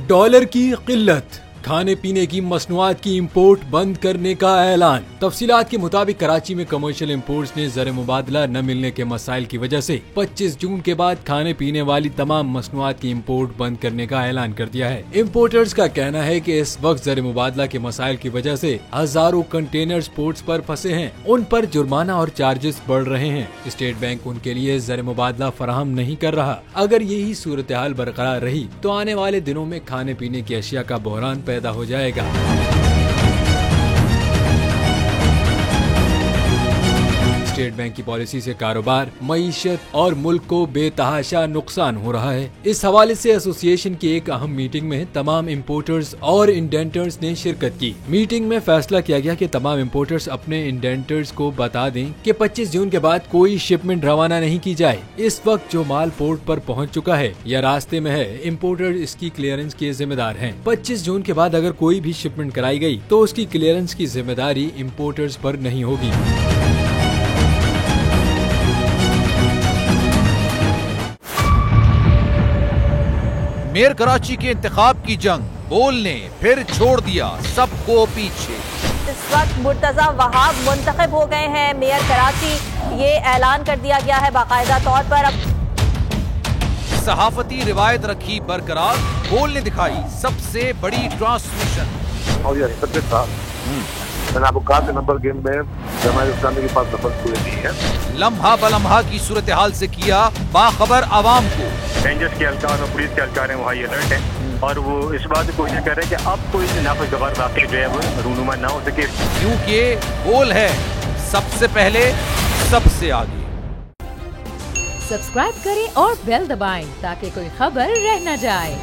Dollar की किल्लत, खाने पीने की मसनूआत की इंपोर्ट बंद करने का ऐलान। तफसीलात के मुताबिक कराची में कमर्शियल इंपोर्ट्स ने ज़र मुबादला न मिलने के मसाइल की वजह से 25 जून के बाद खाने पीने वाली तमाम मसनूआत की इंपोर्ट बंद करने का ऐलान कर दिया है। इंपोर्टर्स का कहना है कि इस वक्त ज़र मुबादला के मसाइल की वजह से हजारों कंटेनर्स पोर्ट्स पर फंसे हैं, उन पर जुर्माना और चार्जेस बढ़ रहे हैं। स्टेट बैंक उनके लिए ज़र मुबादला फराहम नहीं कर रहा। अगर यही सूरत हाल बरकरार रही तो आने वाले दिनों में खाने पीने की अशिया का बहरान पैदा हो जाएगा। स्टेट बैंक की पॉलिसी से कारोबार, मईशत और मुल्क को बेतहाशा नुकसान हो रहा है। इस हवाले से एसोसिएशन की एक अहम मीटिंग में तमाम इंपोर्टर्स और इंडेंटर्स ने शिरकत की। मीटिंग में फैसला किया गया कि तमाम इंपोर्टर्स अपने इंडेंटर्स को बता दें कि 25 जून के बाद कोई शिपमेंट रवाना नहीं की जाए। इस वक्त जो माल पोर्ट पर पहुंच चुका है या रास्ते में है, इंपोर्टर इसकी क्लियरेंस के जिम्मेदार हैं। 25 जून के बाद अगर कोई भी शिपमेंट कराई गई तो उसकी क्लियरेंस की जिम्मेदारी इंपोर्टर्स पर नहीं होगी। मेयर कराची के इंतखाब की जंग, बोल ने फिर छोड़ दिया सबको पीछे। इस वक्त मुर्तजा वहाब मुंतखब हो गए हैं मेयर कराची, ये ऐलान कर दिया गया है बाकायदा तौर पर। सहाफती रिवायत रखी बरकरार, बोल ने दिखाई सबसे बड़ी ट्रांसमिशन। और ये सब्जेक्ट था, मैंने आपको कहा नंबर गेम में जमात इस्लामी के पास नंबर पूरे नहीं है। लम्हा बलम्हा की सूरत हाल से किया बाखबर आवाम को। रेंजर्स के एहलकार और पुलिस के एहलकार हैं, वहाँ अलर्ट है और वो इस बात की कोशिश कर रहे हैं कि अब कोई नाखुशगवार वाक़या जो है वो रूनुमा ना हो सके, क्योंकि बोल है सबसे पहले सबसे आगे। सब्सक्राइब करें और बेल दबाएं ताकि कोई खबर रह न जाए।